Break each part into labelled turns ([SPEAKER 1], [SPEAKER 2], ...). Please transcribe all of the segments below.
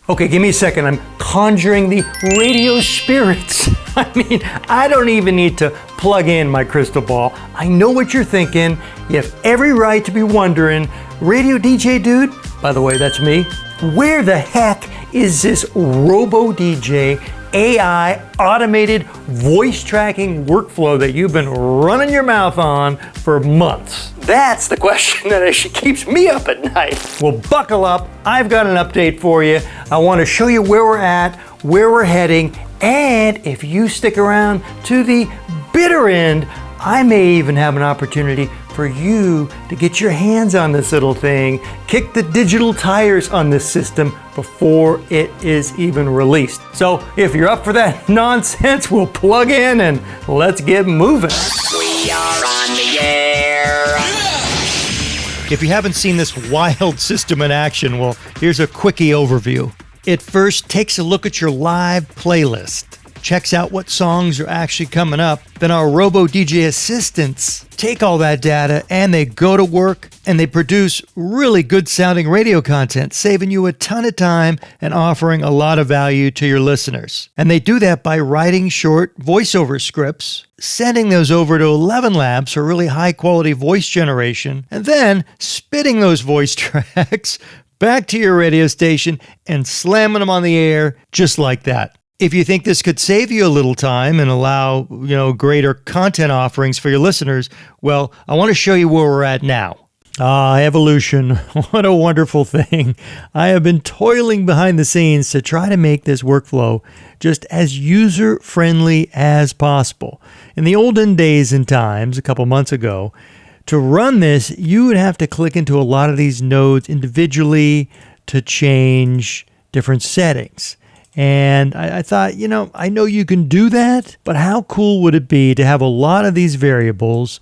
[SPEAKER 1] Okay, give me a second. I'm conjuring the radio spirits. I mean, I don't even need to plug in my crystal ball. I know what you're thinking. You have every right to be wondering, Radio DJ dude, by the way, that's me, where the heck is this RoboDJ AI automated voice tracking workflow that you've been running your mouth on for months? That's the question that actually keeps me up at night. Well, buckle up. I've got an update for you. I want to show you where we're at, where we're heading, and if you stick around to the bitter end, I may even have an opportunity for you to get your hands on this little thing, kick the digital tires on this system before it is even released. So if you're up for that nonsense, we'll plug in and let's get moving.
[SPEAKER 2] We are on the air.
[SPEAKER 1] If you haven't seen this wild system in action, well, here's a quickie overview. It first takes a look at your live playlist, checks out what songs are actually coming up. Then our RoboDJ assistants take all that data and they go to work and they produce really good sounding radio content, saving you a ton of time and offering a lot of value to your listeners. And they do that by writing short voiceover scripts, sending those over to 11 Labs for really high quality voice generation, and then spitting those voice tracks back to your radio station and slamming them on the air just like that. If you think this could save you a little time and allow, greater content offerings for your listeners, well, I want to show you where we're at now. Evolution. What a wonderful thing. I have been toiling behind the scenes to try to make this workflow just as user-friendly as possible. In the olden days and times, a couple months ago, to run this, you would have to click into a lot of these nodes individually to change different settings. And I thought, I know you can do that, but how cool would it be to have a lot of these variables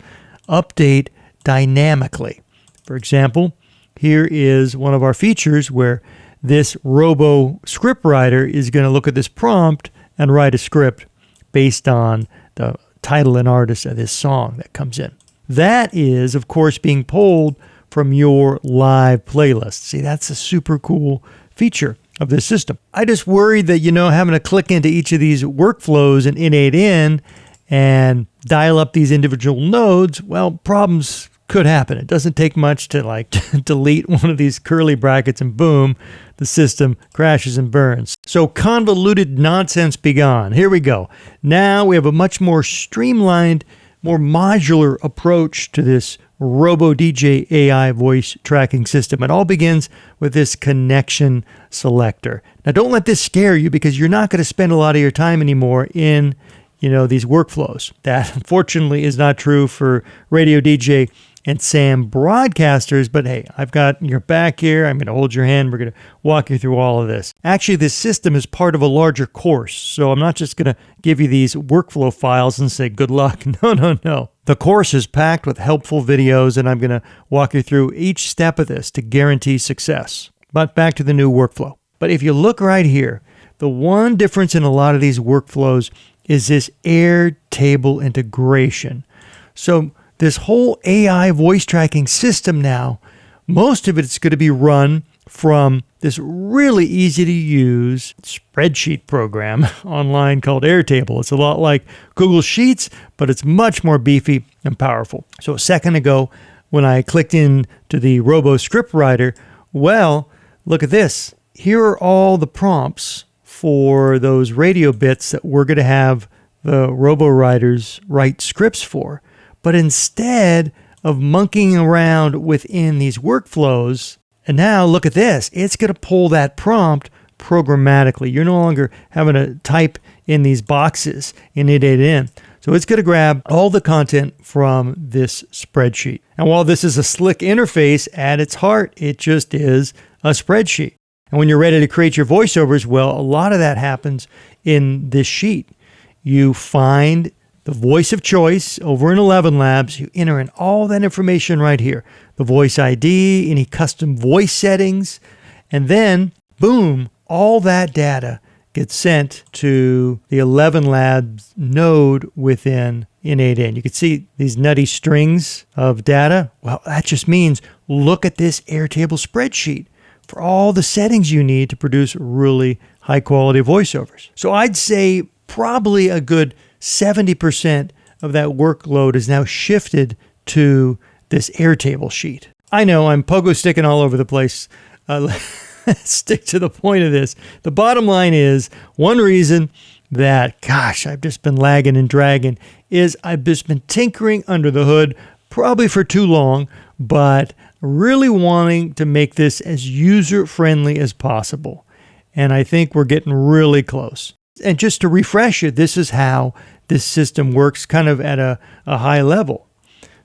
[SPEAKER 1] update dynamically? For example, here is one of our features where this Robo script writer is going to look at this prompt and write a script based on the title and artist of this song that comes in. That is, of course, being pulled from your live playlist. See, that's a super cool feature of this system. I just worried that, having to click into each of these workflows and innate in and dial up these individual nodes, well, problems could happen. It doesn't take much to delete one of these curly brackets and boom, the system crashes and burns. So convoluted nonsense be gone. Here we go. Now we have a much more streamlined, more modular approach to this RoboDJ AI voice tracking system. It all begins with this connection selector. Now, don't let this scare you because you're not going to spend a lot of your time anymore in, these workflows. That, unfortunately, is not true for RadioDJ and SAM broadcasters, but hey, I've got your back here. I'm going to hold your hand. We're going to walk you through all of this. Actually, this system is part of a larger course, so I'm not just going to give you these workflow files and say good luck. No. The course is packed with helpful videos, and I'm going to walk you through each step of this to guarantee success. But back to the new workflow. But if you look right here, the one difference in a lot of these workflows is this Airtable integration. So this whole AI voice tracking system now, most of it's going to be run from this really easy to use spreadsheet program online called Airtable. It's a lot like Google Sheets, but it's much more beefy and powerful. So a second ago, when I clicked into the Robo script writer, well, look at this. Here are all the prompts for those radio bits that we're going to have the Robo writers write scripts for. But instead of monkeying around within these workflows, and now look at this, it's going to pull that prompt programmatically. You're no longer having to type in these boxes and it in. So it's going to grab all the content from this spreadsheet. And while this is a slick interface, at its heart, it just is a spreadsheet. And when you're ready to create your voiceovers, well, a lot of that happens in this sheet. You find the voice of choice over in 11 Labs, you enter in all that information right here. The voice ID, any custom voice settings, and then, boom, all that data gets sent to the 11 Labs node within innate-in. You can see these nutty strings of data. Well, that just means look at this Airtable spreadsheet for all the settings you need to produce really high quality voiceovers. So I'd say probably a good 70% of that workload is now shifted to this Airtable sheet. I know I'm pogo sticking all over the place. Stick to the point of this. The bottom line is, one reason that, gosh, I've just been lagging and dragging is I've just been tinkering under the hood, probably for too long, but really wanting to make this as user-friendly as possible. And I think we're getting really close. And just to refresh you, this is how this system works kind of at a high level.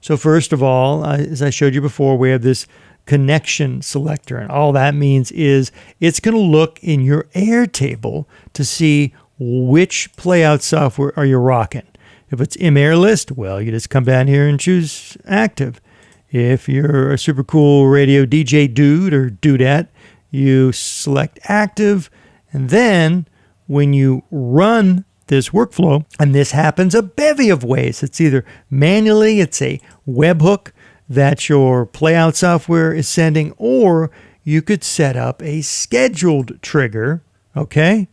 [SPEAKER 1] So first of all, as I showed you before, we have this connection selector. And all that means is it's going to look in your Airtable to see which playout software are you rocking. If it's mAirList, well, you just come down here and choose active. If you're a super cool RadioDJ dude or dudette, you select active. And then when you run this workflow, and this happens a bevy of ways. It's either manually, it's a webhook that your playout software is sending, or you could set up a scheduled trigger, okay,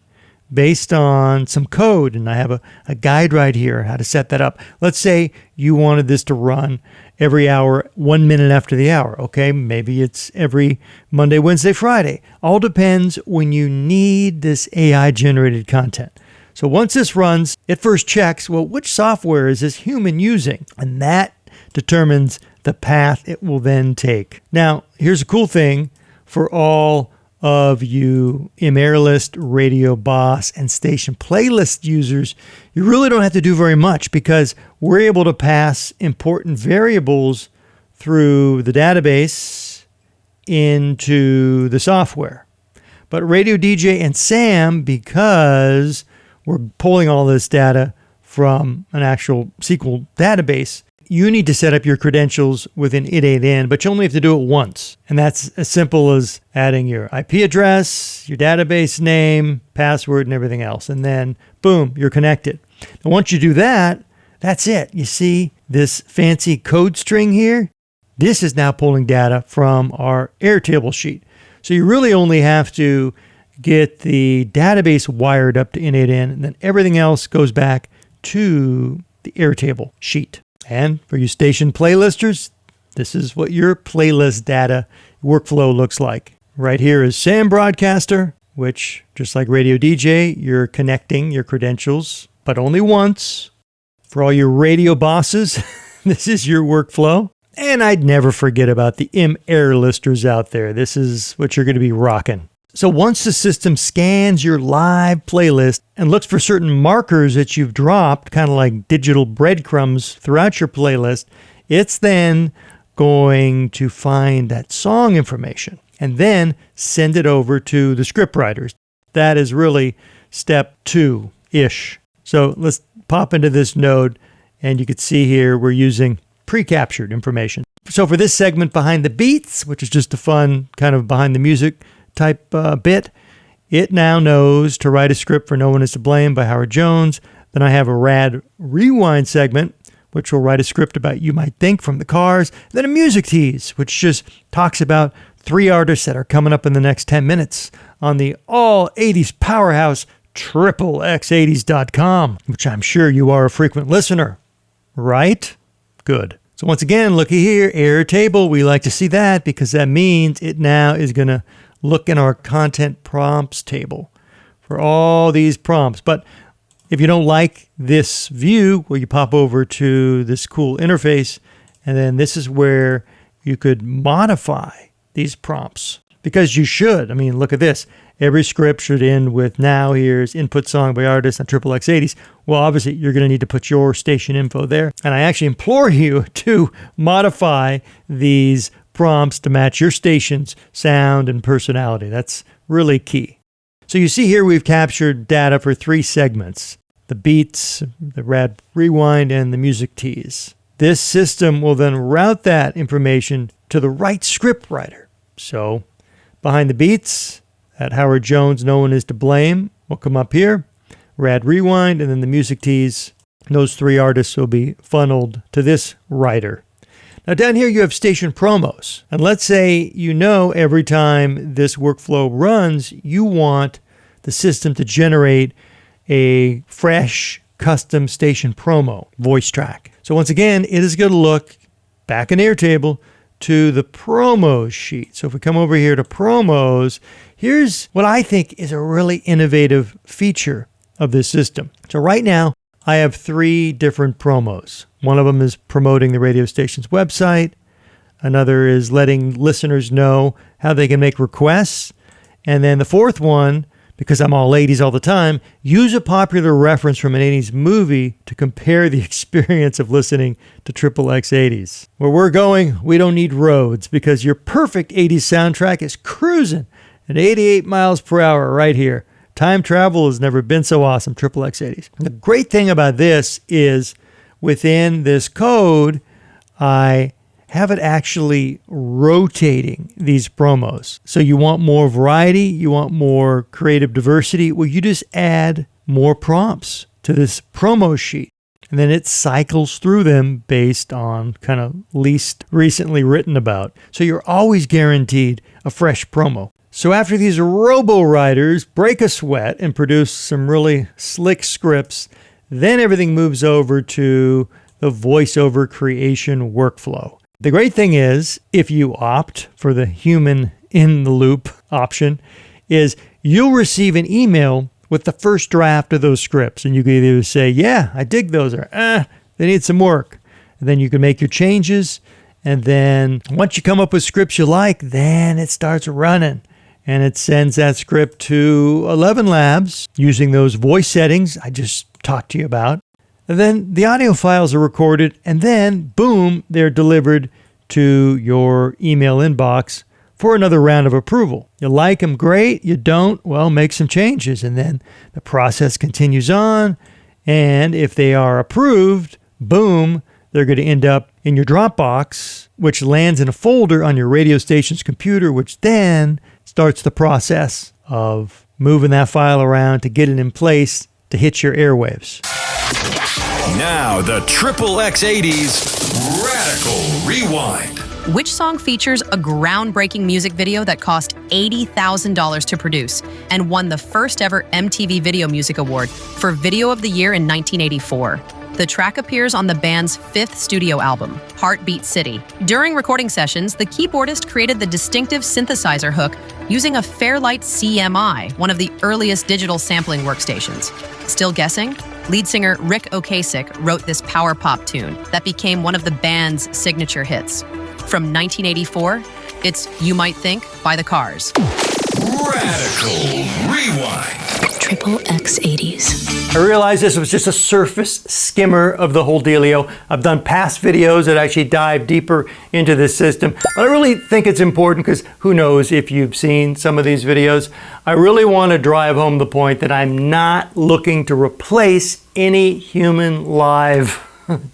[SPEAKER 1] based on some code. And I have a guide right here how to set that up. Let's say you wanted this to run every hour, 1 minute after the hour, okay? Maybe it's every Monday, Wednesday, Friday. All depends when you need this AI-generated content. So once this runs, it first checks, well, which software is this human using? And that determines the path it will then take. Now, here's a cool thing for all of you mAirList, Radio Boss, and Station Playlist users. You really don't have to do very much because we're able to pass important variables through the database into the software. But RadioDJ and Sam, because we're pulling all this data from an actual SQL database, you need to set up your credentials within it8n, but you only have to do it once. And that's as simple as adding your IP address, your database name, password, and everything else. And then, boom, you're connected. And once you do that, that's it. You see this fancy code string here? This is now pulling data from our Airtable sheet. So you really only have to get the database wired up to it8n, and then everything else goes back to the Airtable sheet. And for you station playlisters, this is what your playlist data workflow looks like. Right here is Sam Broadcaster, which, just like RadioDJ, you're connecting your credentials, but only once. For all your radio bosses, this is your workflow. And I'd never forget about the mAirListers out there. This is what you're going to be rocking. So once the system scans your live playlist and looks for certain markers that you've dropped, kind of like digital breadcrumbs throughout your playlist, it's then going to find that song information and then send it over to the script writers. That is really step 2-ish. So let's pop into this node, and you can see here we're using pre-captured information. So for this segment, Behind the Beats, which is just a fun kind of behind the music type bit, it now knows to write a script for No One Is to Blame by Howard Jones. Then I have a Rad Rewind segment, which will write a script about You Might Think from the Cars. Then a music tease, which just talks about 3 artists that are coming up in the next 10 minutes on the all 80s powerhouse XXX80s.com, which I'm sure you are a frequent listener, right? Good. So once again, looky here, Airtable. We like to see that because that means it now is going to look in our content prompts table for all these prompts. But if you don't like this view, well, you pop over to this cool interface, and then this is where you could modify these prompts, because you should. I mean, look at this. Every script should end with, now here's input song by artist on XXX80s. Well, obviously, you're going to need to put your station info there. And I actually implore you to modify these prompts to match your station's sound and personality. That's really key. So you see here we've captured data for 3 segments: the beats, the Rad Rewind, and the music tease. This system will then route that information to the right script writer. So Behind the Beats, at Howard Jones, No One Is to Blame, will come up here. Rad Rewind, and then the music tease. Those 3 artists will be funneled to this writer. Now down here you have station promos. And let's say every time this workflow runs, you want the system to generate a fresh custom station promo voice track. So once again, it is going to look back in Airtable to the promos sheet. So if we come over here to promos, here's what I think is a really innovative feature of this system. So right now, I have 3 different promos. One of them is promoting the radio station's website. Another is letting listeners know how they can make requests. And then the 4th one, because I'm all 80s all the time, use a popular reference from an 80s movie to compare the experience of listening to Triple X 80s. Where we're going, we don't need roads because your perfect 80s soundtrack is cruising at 88 miles per hour right here. Time travel has never been so awesome, Triple X 80s. The great thing about this is within this code, I have it actually rotating these promos. So you want more variety, you want more creative diversity, well, you just add more prompts to this promo sheet. And then it cycles through them based on kind of least recently written about. So you're always guaranteed a fresh promo. So after these robo writers break a sweat and produce some really slick scripts, then everything moves over to the voiceover creation workflow. The great thing is, if you opt for the human in the loop option, is you'll receive an email with the first draft of those scripts. And you can either say, yeah, I dig those, or they need some work. And then you can make your changes. And then once you come up with scripts you like, then it starts running. And it sends that script to 11 Labs using those voice settings I just talked to you about. And then the audio files are recorded, and then, boom, they're delivered to your email inbox for another round of approval. You like them, great. You don't, well, make some changes. And then the process continues on. And if they are approved, boom, they're going to end up in your Dropbox, which lands in a folder on your radio station's computer, which then starts the process of moving that file around to get it in place to hit your airwaves.
[SPEAKER 3] Now the Triple X80's Radical Rewind.
[SPEAKER 4] Which song features a groundbreaking music video that cost $80,000 to produce and won the first ever MTV Video Music Award for Video of the Year in 1984? The track appears on the band's 5th studio album, Heartbeat City. During recording sessions, the keyboardist created the distinctive synthesizer hook using a Fairlight CMI, one of the earliest digital sampling workstations. Still guessing? Lead singer Rick Ocasek wrote this power pop tune that became one of the band's signature hits. From 1984, it's You Might Think by The Cars.
[SPEAKER 3] Radical Rewind.
[SPEAKER 5] Triple X80s.
[SPEAKER 1] I realized this was just a surface skimmer of the whole dealio. I've done past videos that actually dive deeper into this system, but I really think it's important because who knows if you've seen some of these videos. I really want to drive home the point that I'm not looking to replace any human live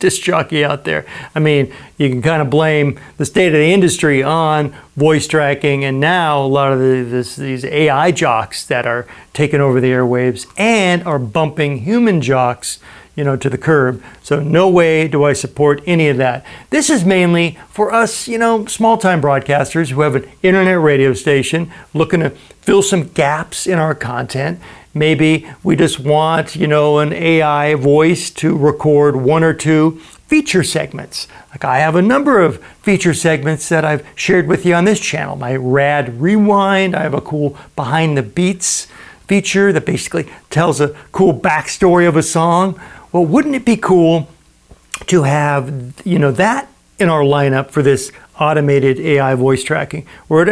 [SPEAKER 1] disc jockey out there. I mean, you can kind of blame the state of the industry on voice tracking, and now a lot of these AI jocks that are taking over the airwaves and are bumping human jocks, to the curb. So no way do I support any of that. This is mainly for us, small-time broadcasters who have an internet radio station looking to fill some gaps in our content. Maybe we just want, an AI voice to record 1 or 2 feature segments. Like I have a number of feature segments that I've shared with you on this channel. My Rad Rewind, I have a cool Behind the Beats feature that basically tells a cool backstory of a song. Well, wouldn't it be cool to have, that in our lineup for this automated AI voice tracking, where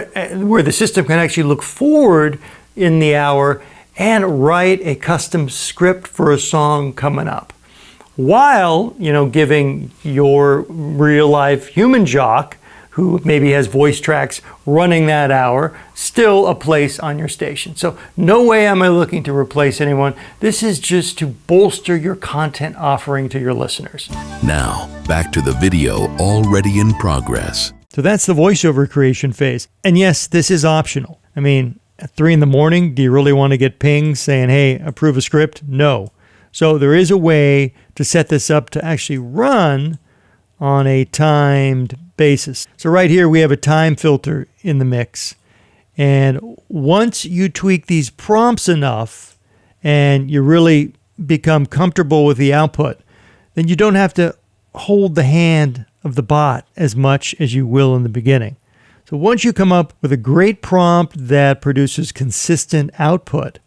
[SPEAKER 1] the system can actually look forward in the hour and write a custom script for a song coming up, while, giving your real life human jock, who maybe has voice tracks running that hour, still a place on your station. So no way am I looking to replace anyone. This is just to bolster your content offering to your listeners.
[SPEAKER 3] Now, back to the video already in progress.
[SPEAKER 1] So that's the voiceover creation phase. And yes, this is optional. I mean, at 3 a.m, do you really want to get pings saying, hey, approve a script? No. So there is a way to set this up to actually run on a timed basis. So right here we have a time filter in the mix. And once you tweak these prompts enough and you really become comfortable with the output, then you don't have to hold the hand of the bot as much as you will in the beginning. So once you come up with a great prompt that produces consistent output,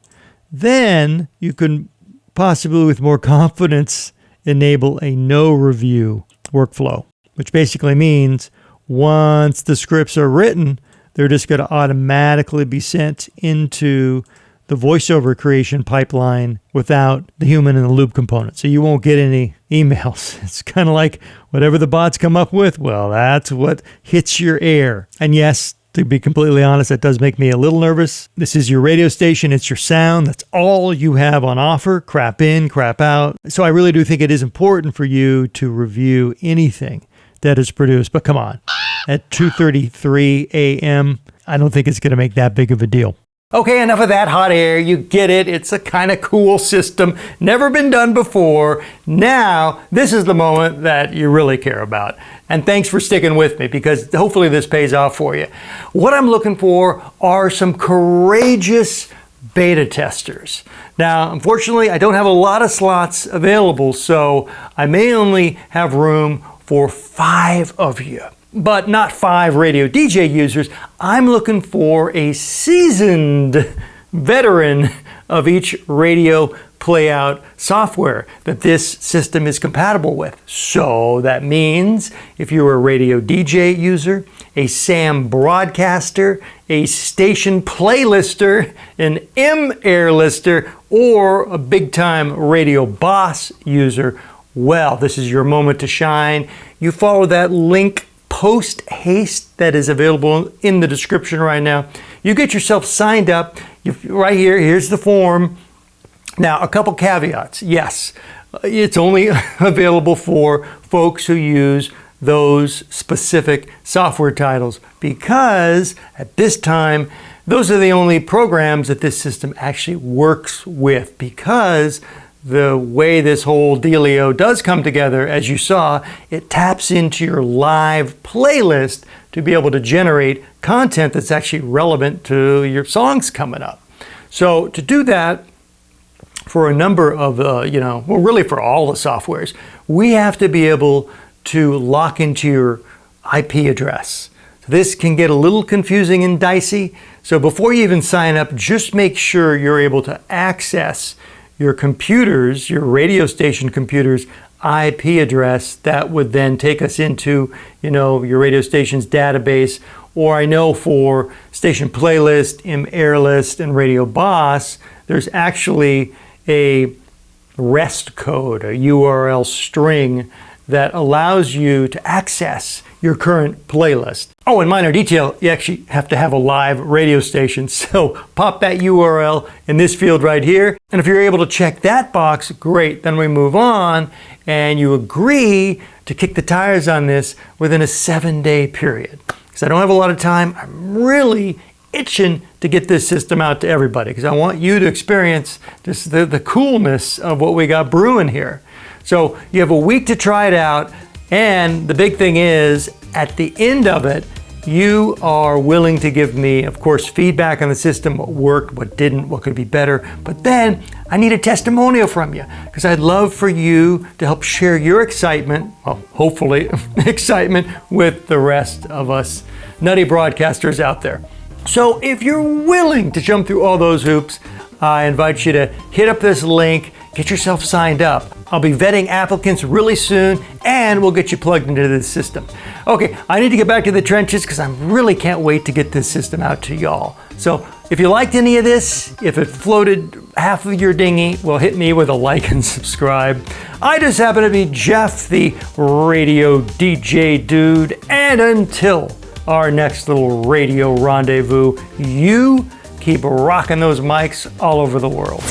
[SPEAKER 1] then you can possibly with more confidence enable a no review workflow, which basically means once the scripts are written, they're just going to automatically be sent into the voiceover creation pipeline without the human in the loop component. So you won't get any emails. It's kind of like whatever the bots come up with, well, that's what hits your air. And yes, to be completely honest, that does make me a little nervous. This is your radio station. It's your sound. That's all you have on offer. Crap in, crap out. So I really do think it is important for you to review anything that is produced. But come on, at 2:33 a.m., I don't think it's going to make that big of a deal. Okay, enough of that hot air. You get it. It's a kind of cool system. Never been done before. Now, this is the moment that you really care about. And thanks for sticking with me because hopefully this pays off for you. What I'm looking for are some courageous beta testers. Now, unfortunately, I don't have a lot of slots available, so I may only have room for 5 of you. But not 5 RadioDJ users. I'm looking for a seasoned veteran of each radio playout software that this system is compatible with. So that means if you're a RadioDJ user, a SAM broadcaster, a station playlister, an mAirLister, or a big-time Radio Boss user, well, this is your moment to shine. You follow that link post haste that is available in the description right now. You get yourself signed up. Right here, here's the form. Now, a couple caveats. Yes, it's only available for folks who use those specific software titles because at this time, those are the only programs that this system actually works with because the way this whole dealio does come together, as you saw, it taps into your live playlist to be able to generate content that's actually relevant to your songs coming up. So to do that, for a number of, well, really for all the softwares, we have to be able to lock into your IP address. This can get a little confusing and dicey. So before you even sign up, just make sure you're able to access your computers, your radio station computers, IP address that would then take us into, your radio station's database. Or I know for Station Playlist, mAirList, and Radio Boss, there's actually a REST code, a URL string that allows you to access your current playlist. Oh, and minor detail, you actually have to have a live radio station. So pop that URL in this field right here. And if you're able to check that box, great. Then we move on and you agree to kick the tires on this within a 7-day period. Because I don't have a lot of time. I'm really itching to get this system out to everybody because I want you to experience just the coolness of what we got brewing here. So you have a week to try it out. And the big thing is, at the end of it, you are willing to give me, of course, feedback on the system, what worked, what didn't, what could be better. But then I need a testimonial from you because I'd love for you to help share your excitement, well, hopefully excitement, with the rest of us nutty broadcasters out there. So if you're willing to jump through all those hoops, I invite you to hit up this link, get yourself signed up. I'll be vetting applicants really soon and we'll get you plugged into this system. Okay, I need to get back to the trenches because I really can't wait to get this system out to y'all. So if you liked any of this, if it floated half of your dinghy, well, hit me with a like and subscribe. I just happen to be Jeff, the radio DJ dude. And until our next little radio rendezvous, you keep rocking those mics all over the world.